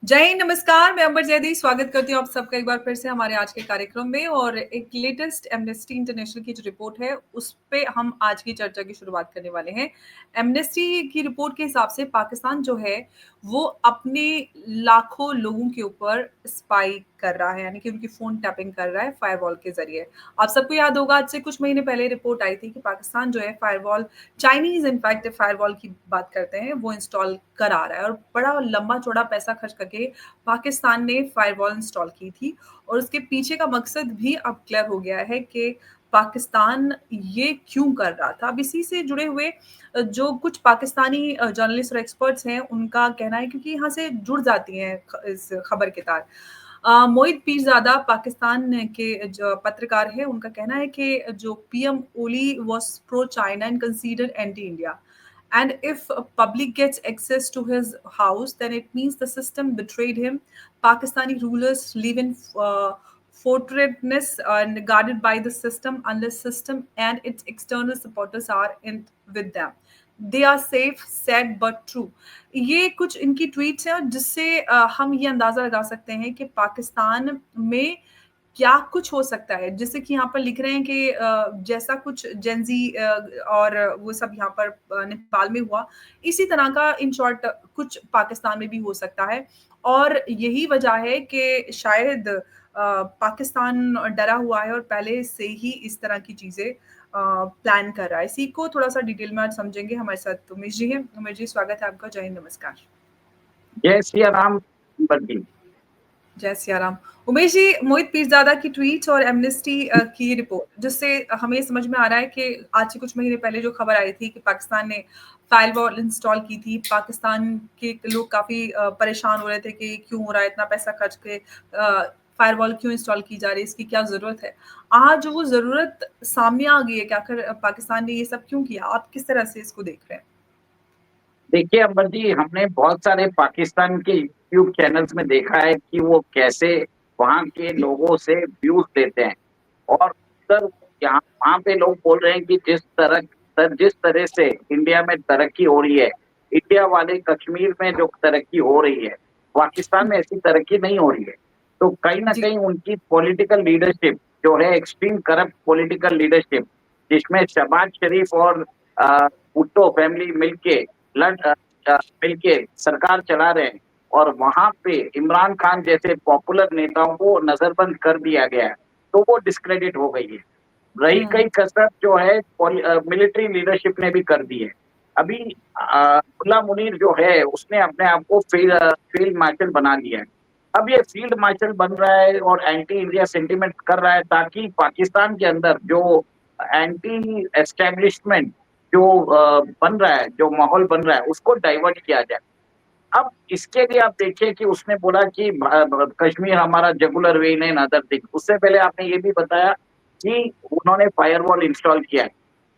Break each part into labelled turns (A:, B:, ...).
A: जय हिंद, नमस्कार। मैं अंबर जैदी स्वागत करती हूँ आप सबका एक बार फिर से हमारे आज के कार्यक्रम में। और एक लेटेस्ट एमनेस्टी इंटरनेशनल की जो रिपोर्ट है उस पे हम आज की चर्चा की शुरुआत करने वाले हैं। एमनेस्टी की रिपोर्ट के हिसाब से पाकिस्तान जो है वो अपने लाखों लोगों के ऊपर स्पाई कर रहा है, यानी कि उनकी फोन टैपिंग कर रहा है फायरवॉल के जरिए। आप सबको याद होगा, आज से कुछ महीने पहले रिपोर्ट आई थी कि पाकिस्तान जो है फायरवॉल, चाइनीज इनफैक्ट फायरवॉल की बात करते हैं, वो इंस्टॉल करा रहा है। और बड़ा लंबा चौड़ा पैसा खर्च करके पाकिस्तान ने फायरवॉल इंस्टॉल की थी। और उसके पीछे का मकसद भी अब क्लियर हो गया है कि पाकिस्तान ये क्यों कर रहा था। अब इसी से जुड़े हुए जो कुछ पाकिस्तानी जर्नलिस्ट और एक्सपर्ट्स हैं, उनका कहना है, क्योंकि यहाँ से जुड़ जाती हैं इस खबर के तार। मोहित पीरजादा पाकिस्तान के जो पत्रकार है, उनका कहना है कि जो PM Oli was pro China and considered anti India, and if public gets access to his house, then it means the system betrayed him. Pakistani rulers live in fortressness and guarded by the system, unless system and its external supporters are in with them. They are safe, sad but true. ये कुछ इनकी tweets हैं, जिससे हम ये अंदाजा लगा सकते हैं कि पाकिस्तान में क्या कुछ हो सकता है। जैसे कि यहाँ पर लिख रहे हैं कि जैसा कुछ जेनजी और वो सब यहाँ पर नेपाल में हुआ, इसी तरह का इन शॉर्ट कुछ पाकिस्तान में भी हो सकता है। और यही वजह है कि शायद पाकिस्तान डरा हुआ है और पहले से ही इस तरह की चीजें प्लान कर रहा है। इसी को थोड़ा सा डिटेल में आज समझेंगे। हमारे साथ उमेश जी हैं। उमेश जी, स्वागत है आपका। जय हिंद, नमस्कार।
B: जय सिया राम बद्दी।
A: जय सिया राम। उमेश जी, मोहित पीरजादा की ट्वीट्स और एमनेस्टी की रिपोर्ट, जिससे हमें समझ में आ रहा है कि आज से कुछ महीने पहले जो खबर आई थी कि पाकिस्तान ने फायरवॉल इंस्टॉल की थी, पाकिस्तान के लोग काफी परेशान हो रहे थे कि क्यों हो रहा है, इतना पैसा खर्च के फायरवॉल क्यों इंस्टॉल की जा रही है, इसकी क्या जरूरत है। आज वो जरूरत सामने आ गई है कि आखिर पाकिस्तान ने ये सब क्यों किया। आप किस तरह से इसको देख रहे हैं?
B: देखिए अंबर जी, हमने बहुत सारे पाकिस्तान के यूट्यूब चैनल्स में देखा है कि वो कैसे वहाँ के लोगों से व्यूज लेते हैं। और उधर यहाँ वहाँ पे लोग बोल रहे हैं कि जिस तरह से इंडिया में तरक्की हो रही है, इंडिया वाले कश्मीर में जो तरक्की हो रही है, पाकिस्तान में ऐसी तरक्की नहीं हो रही है। तो कहीं ना
A: जी।
B: कहीं उनकी पॉलिटिकल लीडरशिप जो है, एक्सट्रीम करप्ट पॉलिटिकल लीडरशिप, जिसमें शहबाज शरीफ और भुट्टो फैमिली मिलके सरकार चला रहे हैं, और वहां पे इमरान खान जैसे पॉपुलर नेताओं को नजरबंद कर दिया गया है, तो वो डिस्क्रेडिट हो गई है। रही कई कसरत जो है मिलिट्री लीडरशिप ने भी कर दी है। अभी मुल्ला मुनीर जो है, उसने अपने आप को फील्ड मार्शल बना लिया है। अब ये फील्ड मार्शल बन रहा है और एंटी इंडिया सेंटिमेंट कर रहा है, ताकि पाकिस्तान के अंदर जो एंटी एस्टेब्लिशमेंट जो बन रहा है, जो माहौल बन रहा है, उसको डाइवर्ट किया जाए। अब इसके लिए आप देखिए कि उसने बोला कि कश्मीर हमारा जगुलर वेइन है, अदर थिंग। उससे पहले आपने ये भी बताया कि उन्होंने फायरवॉल इंस्टॉल किया है।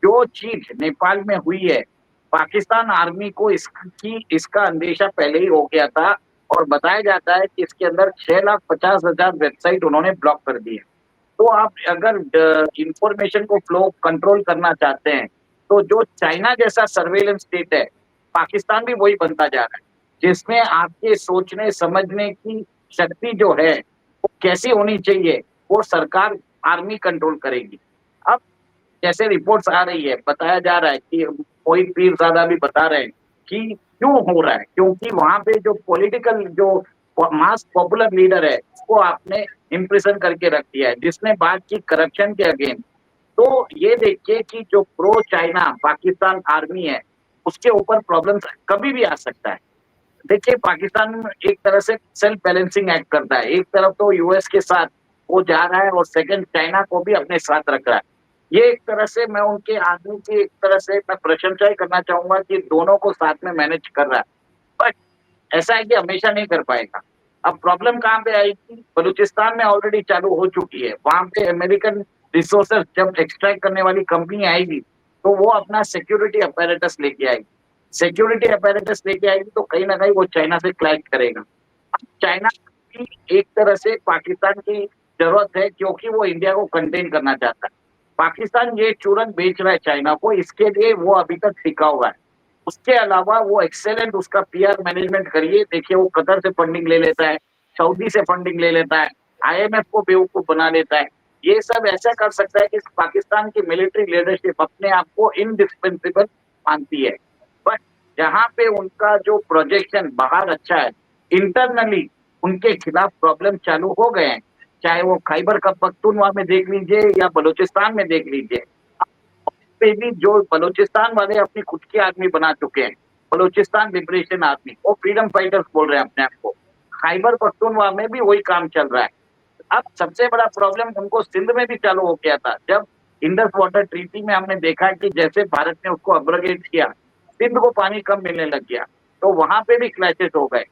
B: जो चीज नेपाल में हुई है, पाकिस्तान आर्मी को इसका अंदेशा पहले ही हो गया था, और बताया जाता है कि इसके अंदर 6,50,000 वेबसाइट उन्होंने ब्लॉक कर दी है। तो आप अगर इंफॉर्मेशन को फ्लो कंट्रोल करना चाहते हैं, तो जो चाइना जैसा सर्वेलेंस स्टेट है, पाकिस्तान भी वही बनता जा रहा है, जिसमें आपके सोचने समझने की शक्ति जो है वो कैसी होनी चाहिए, वो सरकार आर्मी कंट्रोल करेगी। अब जैसे रिपोर्ट्स आ रही है, बताया जा रहा है कि मोहित पीरजादा भी बता रहे हैं कि क्यों हो रहा है, क्योंकि वहां पे जो पॉलिटिकल जो मास पॉपुलर लीडर है, उसको आपने इम्प्रेशन करके रख दिया है, जिसने बात की करप्शन के अगेंस्ट। तो ये देखिए कि जो प्रो चाइना पाकिस्तान आर्मी है, उसके ऊपर प्रॉब्लम कभी भी आ सकता है। देखिए, पाकिस्तान एक तरह से सेल्फ बैलेंसिंग एक्ट करता है। एक तरफ तो यूएस के साथ वो जा रहा है, और सेकंड चाइना को भी अपने साथ रख रहा है। ये एक तरह से मैं उनके आदमी की एक तरह से मैं प्रशंसा ही करना चाहूंगा कि दोनों को साथ में मैनेज कर रहा है। बट ऐसा है कि हमेशा नहीं कर पाएगा। अब प्रॉब्लम कहाँ पे आएगी? बलूचिस्तान में ऑलरेडी चालू हो चुकी है। वहां पे अमेरिकन रिसोर्सेज जब एक्सट्रैक्ट करने वाली कंपनी आएगी, तो वो अपना सिक्योरिटी अपैरेटस लेके आएगी। सिक्योरिटी अपैरेटस लेके आएगी तो कहीं ना कहीं वो चाइना से क्लैश करेगा। अब चाइना की एक तरह से पाकिस्तान की जरूरत है, क्योंकि वो इंडिया को कंटेन करना चाहता है। पाकिस्तान ये चूरन बेच रहा है चाइना को, इसके लिए वो अभी तक टिका हुआ है। उसके अलावा वो एक्सेलेंट उसका पीआर मैनेजमेंट करिए। देखिए वो कतर से फंडिंग ले लेता है, सऊदी से फंडिंग ले लेता है, आईएमएफ को बेवकूफ बना लेता है। ये सब ऐसा कर सकता है कि पाकिस्तान की मिलिट्री लीडरशिप अपने आप को इंडिस्पेंसिबल मानती है। बट जहाँ पे उनका जो प्रोजेक्शन बाहर अच्छा है, इंटरनली उनके खिलाफ प्रॉब्लम चालू हो गए हैं। चाहे वो खैबर का पख्तूनवा में देख लीजिए या बलूचिस्तान में देख लीजिए, पे भी जो बलूचिस्तान वाले अपनी खुद की आर्मी बना चुके हैं, बलूचिस्तान लिबरेशन आर्मी, वो फ्रीडम फाइटर्स बोल रहे हैं अपने आप को। खैबर पख्तूनवा में भी वही काम चल रहा है। अब सबसे बड़ा प्रॉब्लम उनको सिंध में भी चालू हो गया था, जब इंडस वाटर ट्रीटी में हमने देखा कि जैसे भारत ने उसको अब्रोगेट किया, सिंध को पानी कम मिलने लग गया, तो वहां पे भी क्लैशेस हो गए।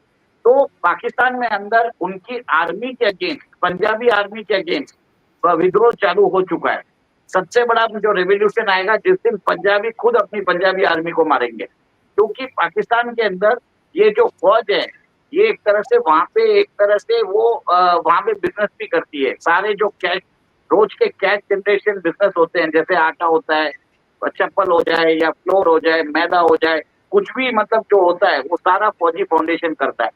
B: तो पाकिस्तान में अंदर उनकी आर्मी के अगेंस्ट, पंजाबी आर्मी के अगेंस्ट विद्रोह चालू हो चुका है। सबसे बड़ा जो रेवोल्यूशन आएगा जिस दिन पंजाबी खुद अपनी पंजाबी आर्मी को मारेंगे, क्योंकि पाकिस्तान के अंदर ये जो फौज है, ये एक तरह से वहां पे एक तरह से वो वहां पे बिजनेस भी करती है। सारे जो कैश, रोज के कैश जनरेशन बिजनेस होते हैं, जैसे आटा होता है, चप्पल हो जाए या फ्लोर हो जाए, मैदा हो जाए, कुछ भी मतलब जो होता है वो सारा फौजी फाउंडेशन करता है।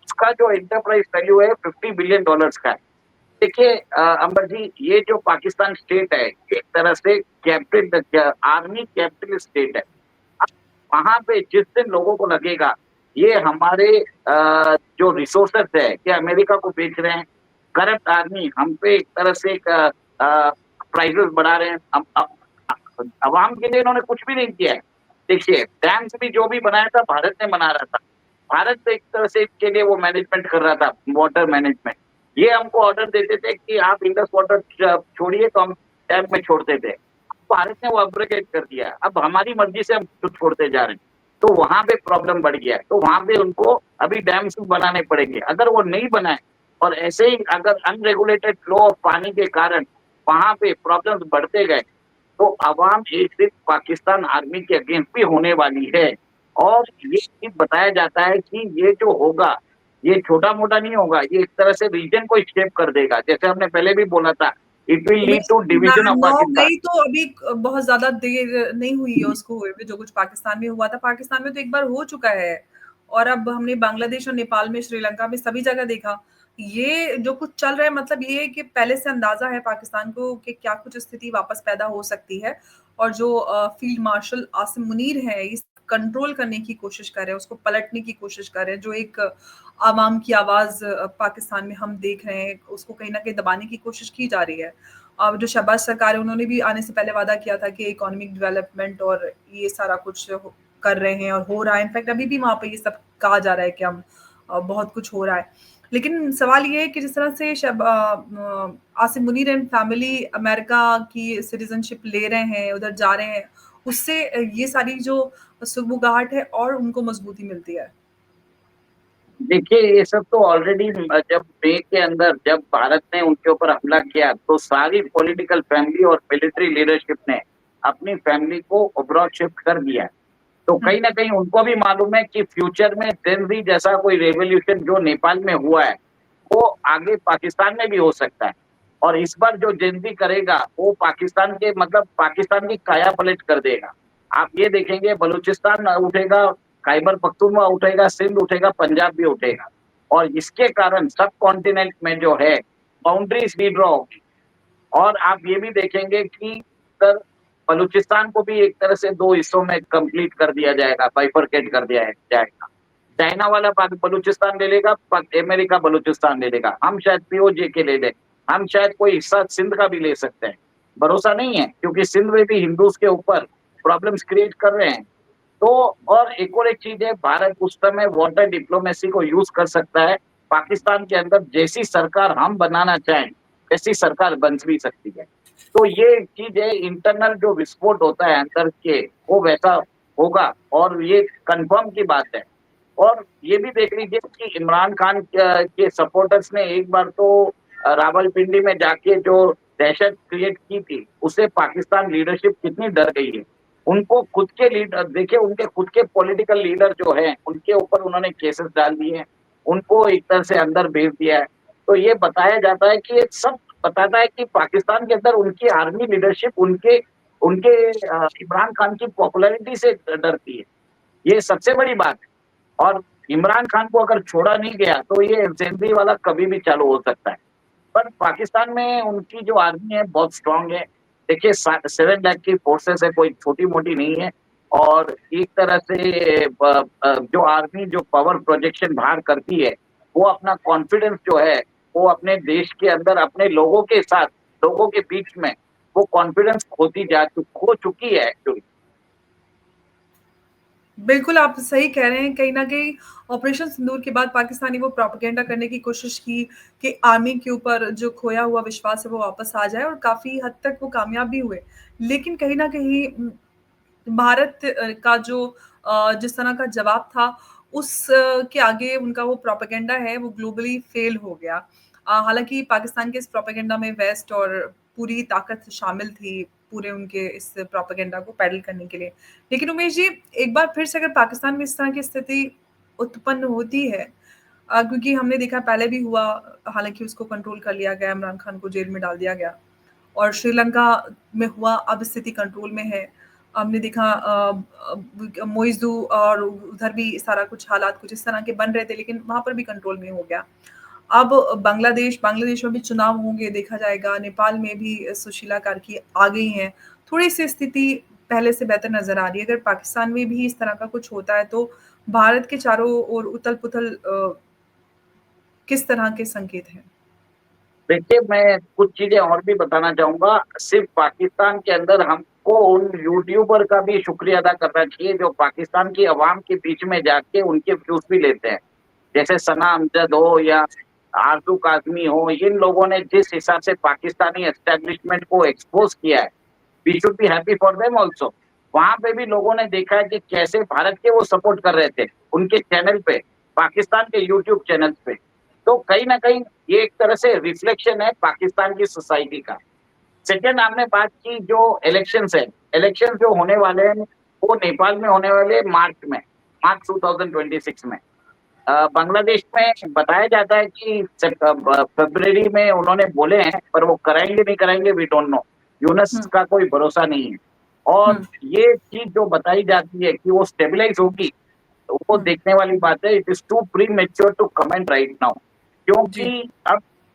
B: उसका जो एंटरप्राइज वैल्यू है $50 बिलियन का है। देखिए अंबर जी, ये जो पाकिस्तान स्टेट है एक तरह से कैपिटल आर्मी कैपिटल स्टेट है। वहां पे जिस दिन लोगों को लगेगा ये हमारे जो रिसोर्सेस है कि अमेरिका को बेच रहे हैं, करप्ट आर्मी हम पे एक तरह से प्राइसेस बढ़ा रहे हैं, अवाम के लिए इन्होंने कुछ भी नहीं किया है। देखिए डैम्स भी जो भी बनाया था भारत ने बना रहा था, भारत से एक तरह से इसके लिए वो मैनेजमेंट कर रहा था, वाटर मैनेजमेंट। ये हमको ऑर्डर देते थे कि आप इंडस वाटर छोड़िए, तो हम डैम में छोड़ते थे। भारत ने वो अब्रोगेट कर दिया, अब हमारी मर्जी से हम खुद छोड़ते जा रहे हैं, तो वहां पे प्रॉब्लम बढ़ गया है। तो वहां पे उनको अभी डैम्स बनाने पड़ेंगे। अगर वो नहीं बनाए और ऐसे ही अगर अनरेगुलेटेड फ्लो ऑफ पानी के कारण वहां पे प्रॉब्लम्स बढ़ते गए, तो अवाम एक दिन पाकिस्तान आर्मी के अगेंस्ट भी होने वाली है। और ये चीज बताया जाता है कि ये जो होगा ये छोटा मोटा नहीं होगा, ये एक तरह से रीजन को शेप कर देगा। जैसे हमने पहले भी बोला था, इट विल लीड टू
A: उमेश,
B: डिवीजन ऑफ
A: 9
B: पाकिस्तान।
A: मई तो अभी बहुत ज्यादा देर नहीं हुई है उसको हुए हुए। जो कुछ पाकिस्तान में हुआ था, पाकिस्तान में तो एक बार हो चुका है, और अब हमने बांग्लादेश और नेपाल में, श्रीलंका में सभी जगह देखा। ये जो कुछ चल रहा है, मतलब ये है कि पहले से अंदाजा है पाकिस्तान को कि क्या कुछ स्थिति वापस पैदा हो सकती है। और जो फील्ड मार्शल आसिम मुनीर है, इस कंट्रोल करने की कोशिश कर रहे हैं, उसको पलटने की कोशिश कर रहे हैं। जो एक आवाम की आवाज पाकिस्तान में हम देख रहे हैं, उसको कहीं ना कहीं दबाने की कोशिश की जा रही है। अब जो शहबाज सरकार है, उन्होंने भी आने से पहले वादा किया था कि इकोनॉमिक डेवलपमेंट और ये सारा कुछ कर रहे हैं और हो रहा है। इनफैक्ट अभी भी वहां पे ये सब कहा जा रहा है कि हम बहुत कुछ हो रहा है। लेकिन सवाल ये है कि जिस तरह से Asim Munir and family America की सिटीजनशिप ले रहे हैं, उधर जा रहे हैं, उससे ये सारी जो सुगबुगाहट है और उनको मजबूती मिलती है।
B: देखिए ये सब तो ऑलरेडी जब मई के अंदर जब भारत ने उनके ऊपर हमला किया, तो सारी पॉलिटिकल फैमिली और मिलिट्री लीडरशिप ने अपनी फैमिली को अब्रॉड शिफ्ट कर दिया। तो
A: हम्म।
B: कहीं ना कहीं उनको भी मालूम है कि फ्यूचर में जेनजी जैसा कोई रेवोल्यूशन जो नेपाल में हुआ है, वो आगे पाकिस्तान में भी हो सकता है। और इस बार जो जेनजी करेगा वो पाकिस्तान के मतलब पाकिस्तान की काया पलट कर देगा। आप ये देखेंगे बलूचिस्तान उठेगा, खैबर पख्तूनवा उठेगा, सिंध उठेगा, पंजाब भी उठेगा। और इसके कारण सब कॉन्टिनेंट में जो है बाउंड्रीज रीड्रॉ होगी। और आप ये भी देखेंगे कि सर बलूचिस्तान को भी एक तरह से दो हिस्सों में कंप्लीट कर दिया जाएगा, बाइफरकेट कर दिया जाएगा। चाइना वाला बलूचिस्तान ले लेगा, अमेरिका बलूचिस्तान ले लेगा, हम शायद पीओजे के ले लें, हम शायद कोई हिस्सा सिंध का भी ले सकते हैं। भरोसा नहीं है, क्योंकि सिंध में भी हिंदूज के ऊपर प्रॉब्लम्स क्रिएट कर रहे हैं। तो और एक चीज है, भारत उस समय वाटर डिप्लोमेसी को यूज कर सकता है। पाकिस्तान के अंदर जैसी सरकार हम बनाना चाहें वैसी सरकार बन भी सकती है। तो ये चीज है, इंटरनल जो विस्फोट होता है अंदर के, वो वैसा होगा और ये कंफर्म की बात है। और ये भी देख लीजिए कि इमरान खान के सपोर्टर्स ने एक बार तो रावलपिंडी में जाके जो दहशत क्रिएट की थी, उससे पाकिस्तान लीडरशिप कितनी डर गई है। उनको खुद के लीडर देखिए, उनके खुद के पॉलिटिकल लीडर जो हैं उनके ऊपर उन्होंने केसेस डाल दिए हैं, उनको एक तरह से अंदर भेज दिया है। तो ये बताया जाता है कि ये सब बताता है कि पाकिस्तान के अंदर उनकी आर्मी लीडरशिप उनके उनके इमरान खान की पॉपुलैरिटी से डरती है। ये सबसे बड़ी बात है। और इमरान खान को अगर छोड़ा नहीं गया तो ये एफजेडबी वाला कभी भी चालू हो सकता है। पर पाकिस्तान में उनकी जो आर्मी है बहुत स्ट्रांग है। देखिए 7 लाख की फोर्सेस है, कोई छोटी-मोटी नहीं है। और एक तरह से जो आर्मी जो पावर प्रोजेक्शन बाहर करती है, वो अपना कॉन्फिडेंस जो है, वो अपने देश के अंदर अपने लोगों के साथ, लोगों के बीच में वो कॉन्फिडेंस खो चुकी है एक्चुअली।
A: बिल्कुल, आप सही कह रहे हैं। कहीं न कहीं ऑपरेशन सिंदूर के बाद पाकिस्तान ने वो प्रोपेगेंडा करने की कोशिश की कि आर्मी के ऊपर जो खोया हुआ विश्वास है वो वापस आ जाए और काफ़ी हद तक वो कामयाब भी हुए। लेकिन कहीं न कहीं भारत का जो जिस तरह का जवाब था उस के आगे उनका वो प्रोपेगेंडा है वो ग्लोबली फेल हो गया। हालाँकि पाकिस्तान के इस प्रोपेगेंडा में वेस्ट और पूरी ताकत शामिल थी, पूरे उनके इस प्रोपेगेंडा को पैडल करने के लिए। लेकिन उमेश जी, एक बार फिर से अगर पाकिस्तान में इस तरह की स्थिति उत्पन्न होती है क्योंकि हमने देखा पहले भी हुआ, हालाँकि उसको कंट्रोल कर लिया गया, इमरान खान को जेल में डाल दिया गया और श्रीलंका में हुआ, अब स्थिति कंट्रोल में है। हमने देखा मोइज़ू और उधर भी सारा कुछ हालात कुछ इस तरह के बन रहे थे, लेकिन वहाँ पर भी कंट्रोल में हो गया। अब बांग्लादेश में भी चुनाव होंगे, देखा जाएगा। नेपाल में भी सुशीला कार्की आ गई हैं। थोड़ी-सी स्थिति पहले से बेहतर नज़र आ रही है। अगर पाकिस्तान में भी इस तरह का कुछ होता है, तो भारत के चारों ओर उथल-पुथल किस तरह के संकेत हैं?
B: देखिए, मैं कुछ चीज़ें और भी बताना चाहूँगा। सिर्फ़ पाकिस्तान के अंदर हमको उन यूट्यूबर का भी शुक्रिया अदा करना चाहिए, जो पाकिस्तान की आवाम के बीच में जाके उनके व्यूज़ भी लेते हैं। जैसे सना अमजद हो या आरज़ू काज़मी हो, इन लोगों ने जिस हिसाब से पाकिस्तानी एस्टेब्लिशमेंट को एक्सपोज़ किया है, we should be happy for them also. वहाँ पे भी लोगों ने देखा है कि कैसे भारत के वो सपोर्ट कर रहे थे, उनके चैनल पे, पाकिस्तान के यूट्यूब चैनल्स पे। तो कहीं न कहीं ये एक तरह से रिफ्लेक्शन है पाकिस्तान की सोसाइटी का। सेकंड, आपने बात की जो इलेक्शंस है, इलेक्शंस जो होने वाले हैं, वो नेपाल में होने वाले हैं मार्च 2026 में। बांग्लादेश में बताया जाता है कि फ़रवरी में उन्होंने बोले हैं, पर वो कराएँगे नहीं कराएँगे वी डोंट नो। यूनुस
A: हुँ,
B: का कोई भरोसा नहीं है। और
A: हुँ,
B: ये चीज़ जो बताई जाती है कि वो स्टेबलाइज़ होगी, वो
A: हुँ।
B: देखने वाली बात है। It is too premature to comment right now.
A: जी।
B: क्योंकि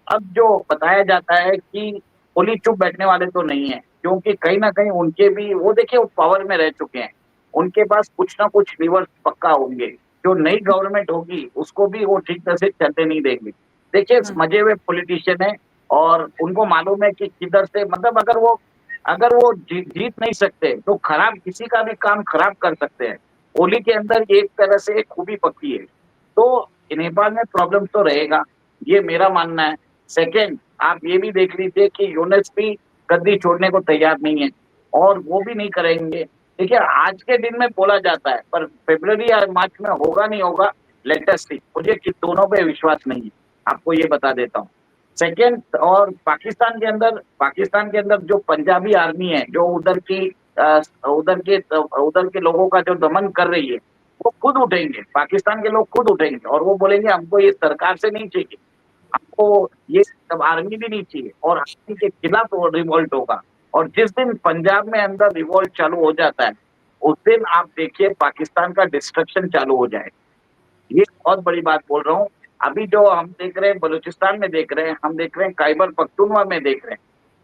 B: अब जो बताया जाता है कि ओली चुप बैठने वाले तो नहीं हैं, क्योंकि कहीं न कहीं उनके भी वो देखिए वो पावर में रह चुके हैं। उनके पास कुछ ना कुछ लीवर्स पक्का होंगे। जो नई गवर्नमेंट होगी, उसको भी वो ठीक तरह से चलने नहीं देंगे। देखिए
A: हुँ,
B: समझे हुए पॉलिटिशियन हैं और उनको मालूम है कि किधर से मतलब अगर वो जीत नहीं सकते, तो खराब किसी का भी काम खराब कर सकते हैं। ओली के अंदर एक तरह से एक खूबी पक्की है। तो नेपाल में प्रॉब्लम तो रहेगा, ये मेरा मानना है। सेकंड, आप ये भी देख लीजिए कि यूनुस भी गद्दी छोड़ने को तैयार नहीं है और वो भी नहीं करेंगे। देखिए, आज के दिन में बोला जाता है, पर फ़रवरी या मार्च में होगा नहीं होगा, लेट अस सी। मुझे कि दोनों पे विश्वास नहीं है, आपको ये बता देता हूँ। सेकंड, और पाकिस्तान के अंदर जो पंजाबी आर्मी है, जो उधर के लोगों का जो दमन कर रही है, वो खुद उठेंगे, पाकिस्तान के लोग खुद उठेंगे और वो बोलेंगे हमको ये सरकार से नहीं चाहिए, हमको ये सब आर्मी भी नहीं चाहिए और आर्मी के खिलाफ वो रिवोल्ट होगा। और जिस दिन पंजाब में अंदर रिवोल्ट चालू हो जाता है, उस दिन आप देखिए पाकिस्तान का डिस्ट्रक्शन चालू हो जाएगा। ये बहुत बड़ी बात बोल रहा हूँ। अभी जो हम देख रहे हैं बलूचिस्तान में देख रहे हैं, हम देख रहे हैं खैबर पख्तूनख्वा में देख रहे हैं,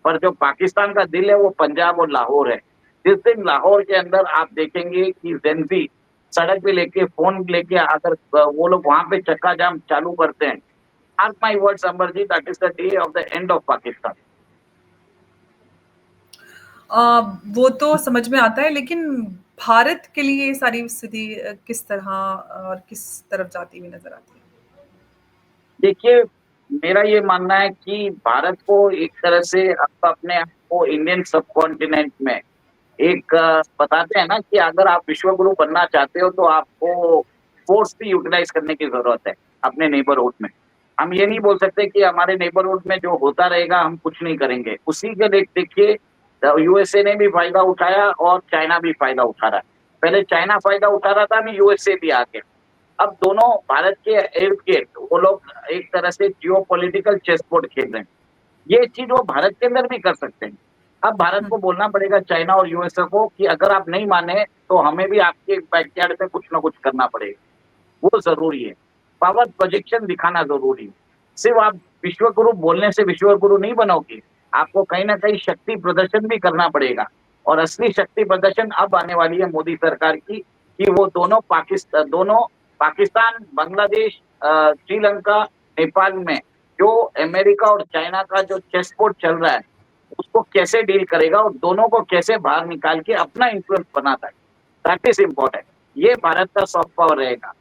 B: पर जो पाकिस्तान का दिल है वो पंजाब और लाहौर है। जिस दिन लाहौर के अंदर आप देखेंगे कि जेन ज़ी सड़क पे लेके फ़ोन लेके आकर वो लोग वहाँ पे चक्का जाम चालू करते हैं। Mark my words Amarjeet, that is the day of the end of Pakistan.
A: वो तो समझ में आता है, लेकिन भारत के लिए ये सारी स्थिति किस तरह और किस तरफ जाती हुई नज़र आती है?
B: देखिए, मेरा ये मानना है कि भारत को एक तरह से अब अपने आप को इंडियन सबकॉन्टिनेंट में एक बताते हैं ना कि अगर आप विश्व गुरु बनना चाहते हो तो आपको फ़ोर्स भी यूटिलाइज़ करने की ज़रूरत है, अपने नेबरहुड में। हम ये नहीं
A: हुँ,
B: बोल सकते कि हमारे नेबरहुड में जो होता रहेगा हम कुछ नहीं करेंगे। उसी के देखिए यूएसए ने भी फ़ायदा उठाया और चाइना भी फ़ायदा उठा रहा है। पहले चाइना फ़ायदा उठा रहा था, अभी यूएसए भी आ गया। अब दोनों भारत के इर्द-गिर्द वो लोग एक तरह से जियोपॉलिटिकल चेस बोर्ड खेल रहे हैं। ये चीज़ वो भारत के अंदर भी कर सकते हैं। अब भारत
A: हुँ,
B: को बोलना पड़ेगा चाइना और यूएसए को कि अगर आप नहीं माने तो हमें भी आपके बैकयार्ड में कुछ ना कुछ करना पड़ेगा। वो ज़रूरी है। पावर प्रोजेक्शन दिखाना ज़रूरी है। सिर्फ़ आप विश्व गुरु बोलने से विश्व गुरु नहीं बनोगे। आपको कहीं न कहीं शक्ति प्रदर्शन भी करना पड़ेगा और असली शक्ति प्रदर्शन अब आने वाली है मोदी सरकार की कि वो दोनों पाकिस्तान, बांग्लादेश श्रीलंका, नेपाल में जो अमेरिका और चाइना का जो चेस बोर्ड चल रहा है, उसको कैसे डील करेगा और दोनों को कैसे बाहर निकाल के अपना इन्फ्लुएंस बनाता है। That is important. ये भारत का सॉफ्ट पावर रहेगा।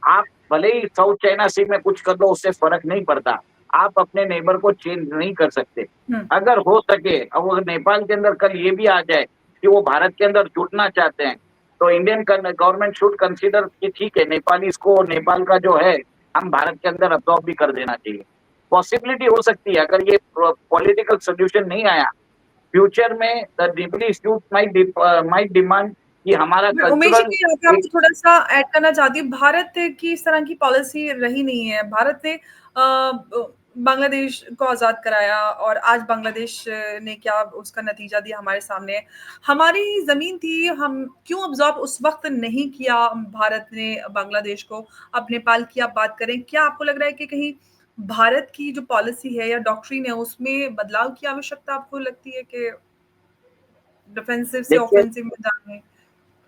B: आप भले ही साउथ चाइना सी में कुछ कर दो उससे फ़र्क नहीं पड़ता। आप अपने नेबर को चेंज नहीं कर सकते।
A: हुँ।
B: अगर हो सके अब अगर नेपाल के अंदर कल ये भी आ जाए कि वो भारत के अंदर जुड़ना चाहते हैं, तो इंडियन गवर्नमेंट शुड कंसीडर कि ठीक है नेपालीज़ को नेपाल का जो है हम भारत के अंदर अब्सॉर्ब भी कर देना चाहिए। पॉसिबिलिटी हो सकती है अगर ये पॉलिटिकल सॉल्यूशन नहीं आया, फ्यूचर में the Nepalese youth might demand कि हमारा
A: मैं उमेश जी
B: कल्चरल
A: मैं यहाँ पे
B: एक
A: आपको थोड़ा-सा ऐड करना चाहती हूँ। भारत की इस तरह की पॉलिसी रही नहीं है। भारत ने बांग्लादेश को आज़ाद कराया और आज बांग्लादेश ने क्या उसका नतीजा दिया हमारे सामने है। हमारी ज़मीन थी, हम क्यों अब्ज़ॉर्ब उस वक़्त नहीं किया भारत ने बांग्लादेश को। अब नेपाल की आप बात करें, क्या आपको लग रहा है कि कहीं भारत की जो पॉलिसी है या डॉक्ट्रिन है, उसमें बदलाव की आवश्यकता आपको लगती है कि डिफेंसिव से
B: देखिए
A: ऑफेंसिव में जाने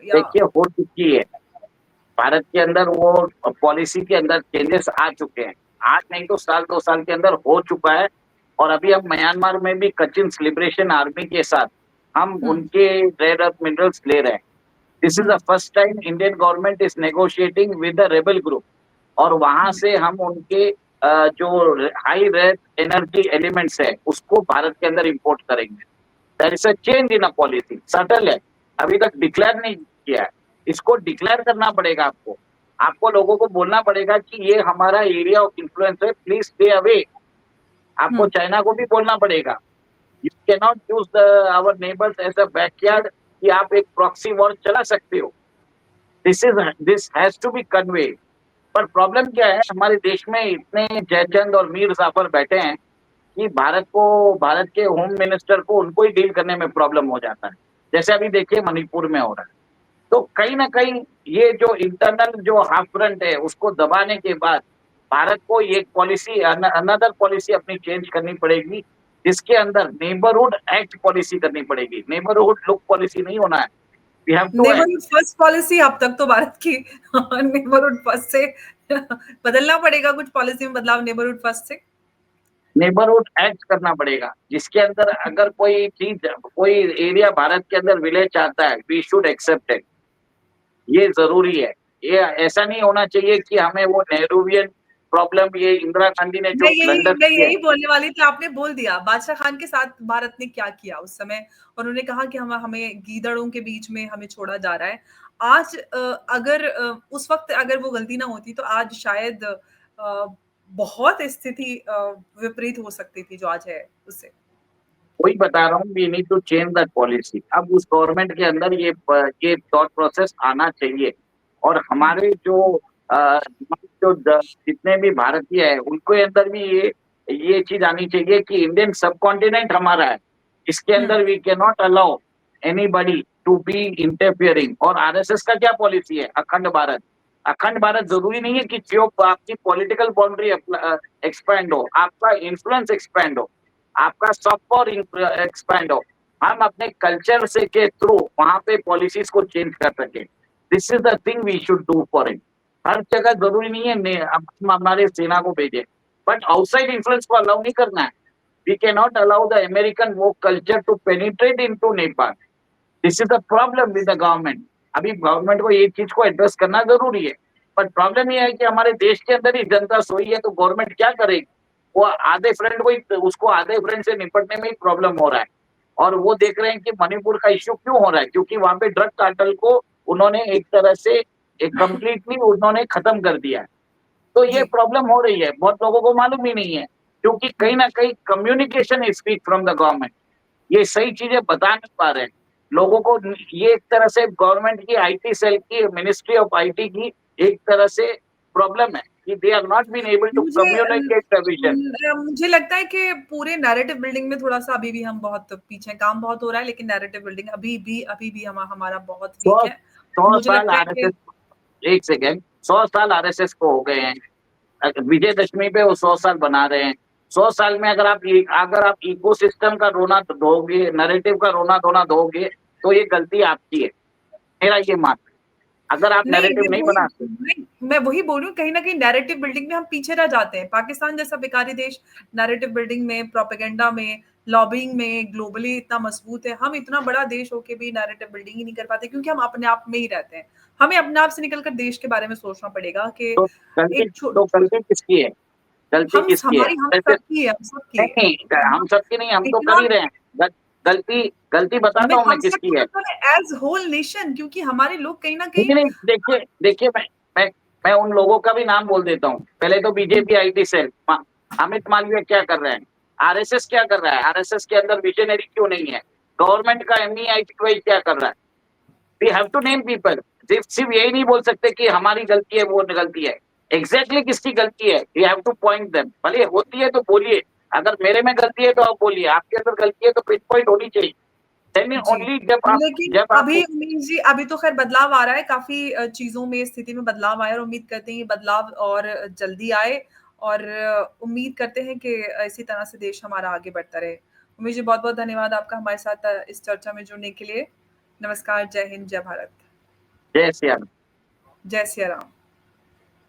A: या
B: देखिए हो चुकी है। भारत के अंदर वो पॉलिसी के अंदर चेंजेस आ चुके हैं। आज नहीं तो साल 2 साल के अंदर हो चुका है और अभी हम म्यांमार में भी कचिन्स लिबरेशन आर्मी के साथ हम
A: हुँ,
B: उनके रेयर अर्थ मिनरल्स ले रहे हैं। This is
A: hmm,
B: the first time Indian government is negotiating with the rebel group और वहाँ
A: हुँ।
B: से हम उनके जो हाई रेयर एनर्जी एलिमेंट्स है, उसको भारत के अंदर इम्पोर्ट करेंगे। There is a change in a policy, subtle है, अभी तक डिक्लेयर नहीं किया है। इसको डिक्लेयर करना पड़ेगा आपको। आपको लोगों को बोलना पड़ेगा कि ये हमारा एरिया ऑफ इन्फ्लुएंस है, प्लीज़ स्टे अवे। आपको
A: हुँ,
B: चाइना को भी बोलना पड़ेगा। You can not use the our neighbours as a backyard कि आप एक प्रॉक्सी वॉर चला सकते हो। This has to be convey. पर प्रॉब्लम क्या है, हमारे देश में इतने जयचंद और मीर जाफर बैठे हैं कि भारत के होम मिनिस्टर को उनको ही डील करने में प्रॉब्लम हो जाता है। जैसे अभी देखिए मणिपुर में हो रहा है। तो कहीं न कहीं ये जो इंटरनल जो हाफ फ्रंट है उसको दबाने के बाद भारत को एक पॉलिसी अनदर पॉलिसी अपनी चेंज करनी पड़ेगी, जिसके अंदर नेबरहुड एक्ट पॉलिसी करनी पड़ेगी। नेबरहुड लुक पॉलिसी नहीं होना है। We have to
A: neighbourhood first policy अब तक तो भारत की नेबरहुड फर्स्ट से बदलना पड़ेगा कुछ पॉलिसी में बदलाव नेबरहुड फर्स्ट से।
B: नेबरहुड एक्ट करना पड़ेगा, जिसके अंदर अगर कोई चीज़ कोई एरिया भारत के अंदर विलेज चाहता है, वी शुड एक्सेप्ट इट। ये ज़रूरी है। ये ऐसा नहीं होना चाहिए कि हमें वो नेहरूवियन प्रॉब्लम ये इंदिरा गांधी ने जो ब्लंडर
A: मैं
B: किए
A: यही बोलने वाली थी, आपने बोल दिया। बादशाह खान के साथ भारत ने क्या किया उस समय और उन्होंने कहा कि हम हमें गीदड़ों के बीच में हमें छोड़ा जा रहा है। आज अगर उस वक़्त अगर वो गलती ना होती तो आज शायद बहुत स्थिति विपरीत हो सकती थी जो आज है उससे।
B: वही बता रहा हूँ we need to change that policy. अब उस गवर्नमेंट के अंदर ये थॉट प्रोसेस आना चाहिए और
A: हुँ,
B: हमारे जितने भी भारतीय हैं उनके अंदर भी ये चीज़ आनी चाहिए कि इंडियन सबकॉन्टिनेंट हमारा है। इसके
A: हुँ।
B: अंदर we can not allow anybody to be interfering. और आरएसएस का क्या पॉलिसी है? अखंड भारत। अखंड भारत ज़रूरी नहीं है कि जो आपकी पॉलिटिकल बाउंड्री एक्सपैंड हो, आपका इन्फ्लुएंस एक्सपैंड हो, आपका सॉफ्ट पावर एक्सपैंड हो। हम अपने कल्चर से के थ्रू वहाँ पे पॉलिसीज़ को चेंज कर सकें। This is the thing we should do for it. हर जगह ज़रूरी नहीं है हम हमारे सेना को भेजें, बट आउटसाइड इन्फ्लुएंस को अलाउ नहीं करना है। We can not allow the American वो culture to penetrate into Nepal. This is the problem with the government. अभी गवर्नमेंट को ये चीज को एड्रेस करना जरूरी है, बट प्रॉब्लम ये है कि हमारे देश के अंदर ही जनता सोई है तो गवर्नमेंट क्या करेगी? वो आधे फ्रंट को ही उसको आधे फ्रंट से निपटने में ही प्रॉब्लम हो रहा है। और वो देख रहे हैं कि मणिपुर का इश्यू क्यों हो रहा है, क्योंकि वहां पे ड्रग कार्टेल को उन्होंने एक तरह से एक कंप्लीटली उन्होंने खत्म कर दिया है। तो ये
A: जी।
B: प्रॉब्लम हो रही है, बहुत लोगों को मालूम ही नहीं है, क्योंकि
A: हुँ।
B: कहीं ना कहीं communication is weak from the government. ये सही चीजें बता नहीं पा रहे हैं लोगों को। ये एक तरह से गवर्नमेंट की आईटी सेल की मिनिस्ट्री ऑफ आईटी की एक तरह से प्रॉब्लम है। कि they are not been able to
A: मुझे
B: communicate the vision.
A: मुझे लगता है कि पूरे नैरेटिव बिल्डिंग में थोड़ा-सा अभी भी हम बहुत पीछे हैं, काम बहुत हो रहा है लेकिन नैरेटिव बिल्डिंग अभी भी हमारा बहुत वीक
B: 100
A: है।
B: 100
A: मुझे
B: साल
A: लगता है कि
B: आरएसएस, एक सेकंड, 100 साल आरएसएस को हो गए हैं। विजयदशमी पे वो 100 साल बना रहे हैं। 100 साल में अगर आप इकोसिस्टम का रोना धोओगे, नैरेटिव का रोना धोना धोओगे, तो ये गलती आपकी है। मेरा ये मानना है। अगर आप
A: नहीं,
B: नैरेटिव नहीं बनाते,
A: मैं वही बोल रही हूँ, कहीं न कहीं नैरेटिव बिल्डिंग में हम पीछे रह जाते हैं। पाकिस्तान जैसा बेकारी देश नैरेटिव बिल्डिंग में, प्रोपेगेंडा में, लॉबिंग में, ग्लोबली इतना मजबूत है। हम इतना बड़ा देश होके भी नैरेटिव बिल्डिंग ही नहीं कर पाते क्योंकि हम अपने आप में ही रहते हैं। हमें अपने आप से निकल कर देश के बारे में सोचना पड़ेगा कि
B: तो गलती
A: एक छो
B: तो गलती किसकी है? गलती किसकी है?
A: हम
B: जैसे
A: सबकी है, हम सबकी है।
B: नहीं, हम सबकी नहीं, हम तो
A: इतना
B: कर ही रहे हैं। गलती गलती बताता
A: मैं
B: हूँ मैं
A: हम
B: किसकी
A: सबकी
B: है।
A: मतलब एज़ होल नेशन क्योंकि हमारे लोग कहीं न कहीं
B: नहीं, नहीं, देखिए देखिए मैं मैं उन लोगों का भी नाम बोल देता हूँ। पहले तो BJP IT cell, Amit Malviya क्या कर रहे हैं? आरएसएस क्या कर रहा है? आरएसएस के अंदर विजनरी क्यों नहीं है? गवर्नमेंट का एमईआईटी क्या कर रहा है? We have to name people. सिर्फ यही नहीं बोल सकते कि हमारी गलती है, वो गलती है। एग्जैक्टली किसकी गलती है? We have to point them. भले होती है तो बोलिए, अगर मेरे में गलती है तो आप बोलिए, आपके अंदर गलती है तो पिन पॉइंट होनी चाहिए। देन
A: जी,
B: ओनली
A: लेकिन
B: जब आप
A: अभी उम्मीद जी अभी तो ख़ैर बदलाव आ रहा है, काफ़ी चीज़ों में, स्थिति में बदलाव आया है और उम्मीद करते हैं ये बदलाव और जल्दी आए और उम्मीद करते हैं कि इसी तरह से देश हमारा आगे बढ़ता रहे। उम्मीद जी बहुत-बहुत धन्यवाद आपका हमारे साथ इस चर्चा में जुड़ने के लिए। नमस्कार, जय हिंद, जय भारत।
B: जय श्री राम।
A: जय सिया राम।